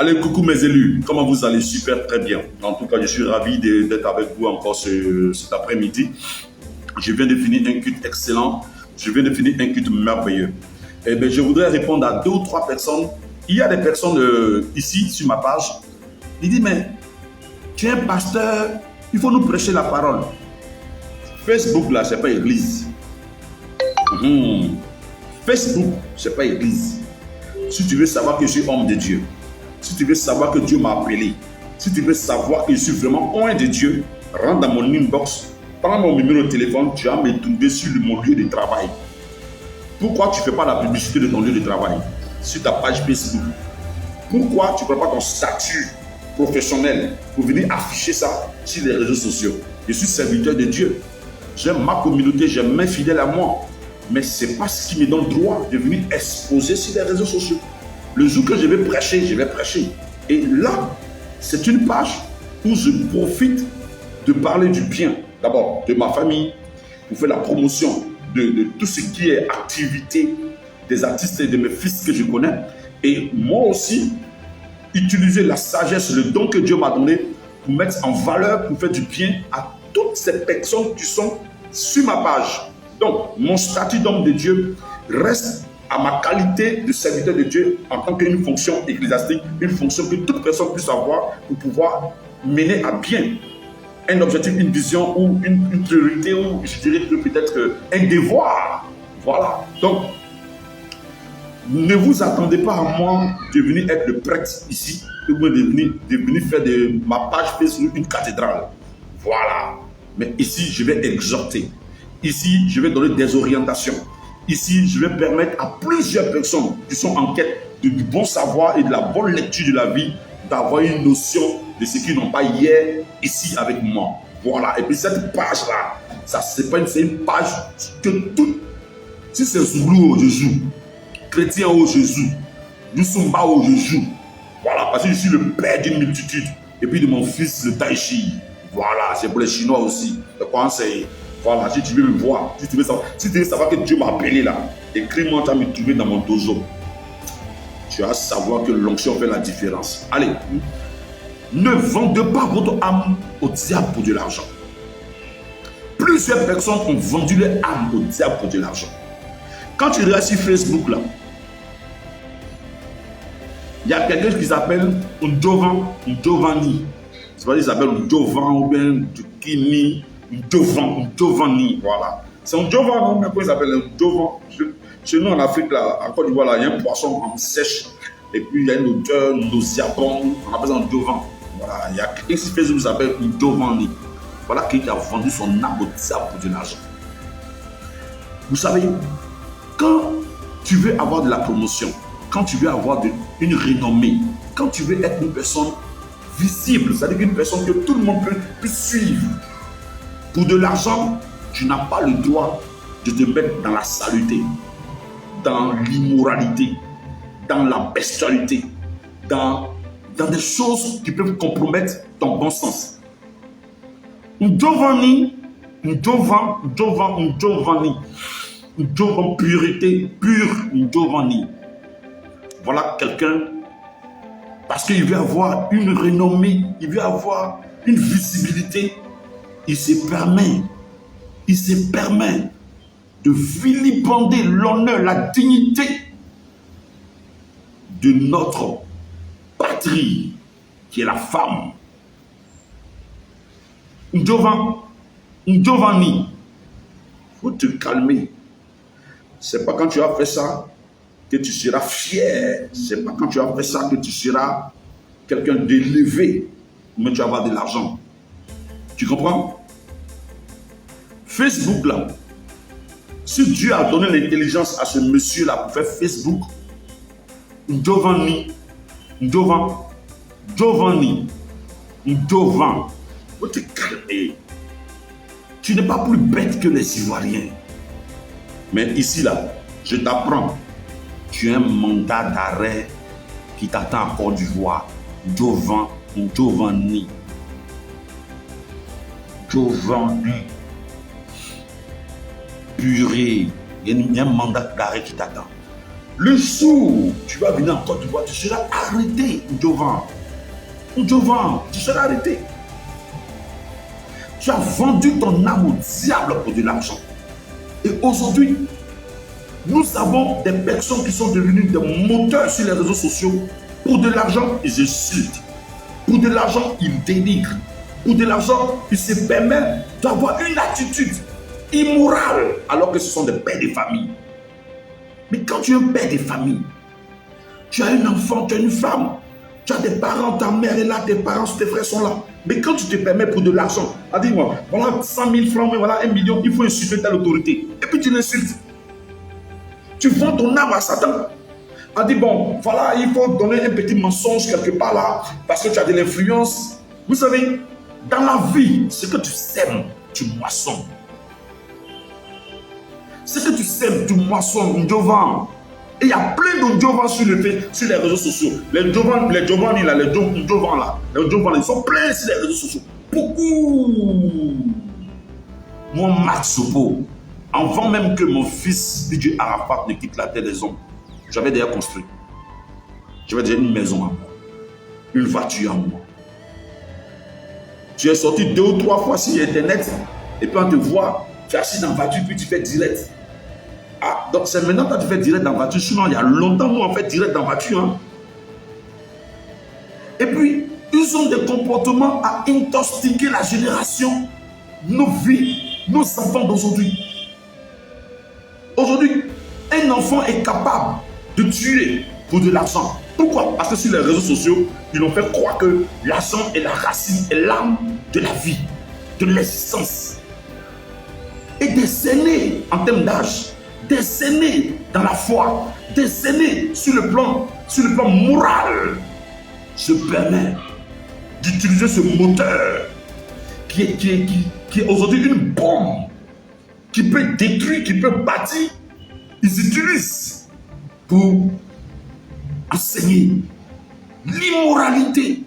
Allez, coucou mes élus, comment vous allez? Super, très bien. En tout cas, je suis ravi d'être avec vous encore cet après-midi. Je viens de finir un culte excellent, je viens de finir un culte merveilleux. Eh bien, je voudrais répondre à 2 ou 3 personnes. Il y a des personnes ici sur ma page, ils disent, mais tu es un pasteur, il faut nous prêcher la parole. Facebook, là, c'est pas église. Facebook, c'est pas église. Si tu veux savoir que je suis homme de Dieu, si tu veux savoir que Dieu m'a appelé, si tu veux savoir que je suis vraiment loin de Dieu, rentre dans mon inbox, prends mon numéro de téléphone, tu vas me trouver sur mon lieu de travail. Pourquoi tu ne fais pas la publicité de ton lieu de travail sur ta page Facebook? Pourquoi tu ne prends pas ton statut professionnel pour venir afficher ça sur les réseaux sociaux? Je suis serviteur de Dieu. J'aime ma communauté, j'aime mes fidèles à moi. Mais ce n'est pas ce qui me donne droit de venir exposer sur les réseaux sociaux. Le jour que je vais prêcher, je vais prêcher. Et là, c'est une page où je profite de parler du bien. D'abord, de ma famille, pour faire la promotion de tout ce qui est activité des artistes et de mes fils que je connais. Et moi aussi, utiliser la sagesse, le don que Dieu m'a donné pour mettre en valeur, pour faire du bien à toutes ces personnes qui sont sur ma page. Donc, mon statut d'homme de Dieu reste à ma qualité de serviteur de Dieu en tant qu'une fonction ecclésiastique, une fonction que toute personne puisse avoir pour pouvoir mener à bien un objectif, une vision ou une priorité ou je dirais peut-être un devoir. Voilà. Donc, ne vous attendez pas à moi de venir être le prêtre ici, de venir faire de ma page Facebook une cathédrale. Voilà. Mais ici, je vais exhorter. Ici, je vais donner des orientations. Ici, je vais permettre à plusieurs personnes qui sont en quête du bon savoir et de la bonne lecture de la vie d'avoir une notion de ce qu'ils n'ont pas hier ici avec moi. Voilà. Et puis cette page-là, c'est une page que tout, si c'est Zoulou je joue, chrétien au Jésus, Nusumba au Jésus. Voilà, parce que je suis le père d'une multitude. Et puis de mon fils, le Taichi. Voilà, c'est pour les Chinois aussi. Le conseil. Voilà, si tu veux me voir, si tu veux savoir que Dieu m'a appelé là, écris-moi, tu vas me trouver dans mon dojo. Tu vas savoir que l'onction fait la différence. Allez, ne vendez pas votre âme au diable pour de l'argent. Plusieurs personnes ont vendu leur âme au diable pour de l'argent. Quand tu regardes sur Facebook là, il y a quelqu'un qui s'appelle Ndovani. C'est pas qu'il s'appelle Ndovan ou bien Dukini. Ndovani, voilà. C'est un Ndovan, non? Mais comment il s'appelle Ndovan? Chez nous en Afrique, là, en Côte d'Ivoire, là, il y a un poisson en sèche, et puis il y a une odeur nauséabonde, on appelle ça un Ndovan. Voilà, il y a quelqu'un qui fait ce qui s'appelle Ndovani. Voilà quelqu'un qui a vendu son âme au diable pour de l'argent. Vous savez, quand tu veux avoir de la promotion, quand tu veux avoir une renommée, quand tu veux être une personne visible, c'est-à-dire une personne que tout le monde peut suivre, pour de l'argent, tu n'as pas le droit de te mettre dans la saleté, dans l'immoralité, dans la bestialité, dans des choses qui peuvent compromettre ton bon sens. Ndovani, purité, pure Ndovani. Voilà quelqu'un, parce qu'il veut avoir une renommée, il veut avoir une visibilité. Il se permet de vilipender l'honneur, la dignité de notre patrie, qui est la femme. Ndovani, il faut te calmer. C'est pas quand tu as fait ça que tu seras fier. C'est pas quand tu as fait ça que tu seras quelqu'un d'élevé, mais tu vas avoir de l'argent. Tu comprends? Facebook là, si Dieu a donné l'intelligence à ce monsieur là pour faire Facebook, Ndovani, faut te calmer. Tu n'es pas plus bête que les Ivoiriens. Mais ici là, je t'apprends, tu as un mandat d'arrêt qui t'attend en Côte d'Ivoire. Ndovani. Purée, il y a un mandat d'arrêt qui t'attend. Le jour où tu vas venir en Côte d'Ivoire, tu seras arrêté, Jovan. Jovan, tu seras arrêté. Tu as vendu ton âme au diable pour de l'argent. Et aujourd'hui, nous avons des personnes qui sont devenues des moteurs sur les réseaux sociaux. Pour de l'argent, ils insultent. Pour de l'argent, ils dénigrent. Pour de l'argent, ils se permettent d'avoir une attitude immorale alors que ce sont des pères de famille. Mais quand tu es un père de famille, tu as un enfant, tu as une femme, tu as des parents, ta mère est là, tes parents, tes frères sont là. Mais quand tu te permets pour de l'argent, dis-moi, voilà 100 000 francs, mais voilà 1 million, il faut insulter telle autorité. Et puis tu l'insultes. Tu vends ton âme à Satan. On dit, bon, voilà, il faut donner un petit mensonge quelque part là, parce que tu as de l'influence. Vous savez, dans la vie, ce que tu sèmes, tu moissonnes. Ce que tu sèmes, tu moissonnes, Jovan. Et il y a plein de Jovan sur les réseaux sociaux. Les Jovan là, ils sont pleins sur les réseaux sociaux. Beaucoup. Moi, Max Sopo, avant même que mon fils DJ Arafat ne quitte la terre des hommes, j'avais déjà construit. J'avais déjà une maison à moi, une voiture à moi. Tu es sorti 2 ou 3 fois sur Internet et puis on te voit, tu es assis dans la voiture puis tu fais direct. Ah, donc c'est maintenant que tu fais direct dans la voiture. Sinon, il y a longtemps, nous, on fait direct dans la voiture. Hein. Et puis, ils ont des comportements à intoxiquer la génération, nos vies, nos enfants d'aujourd'hui. Aujourd'hui, un enfant est capable de tuer pour de l'argent. Pourquoi? Parce que sur les réseaux sociaux, ils ont fait croire que l'argent est la racine et l'âme de la vie, de l'existence. Et des aînés en termes d'âge, des aînés dans la foi, des aînés sur le plan moral, se permet d'utiliser ce moteur qui est aujourd'hui une bombe, qui peut détruire, qui peut bâtir. Ils utilisent pour enseigner l'immoralité.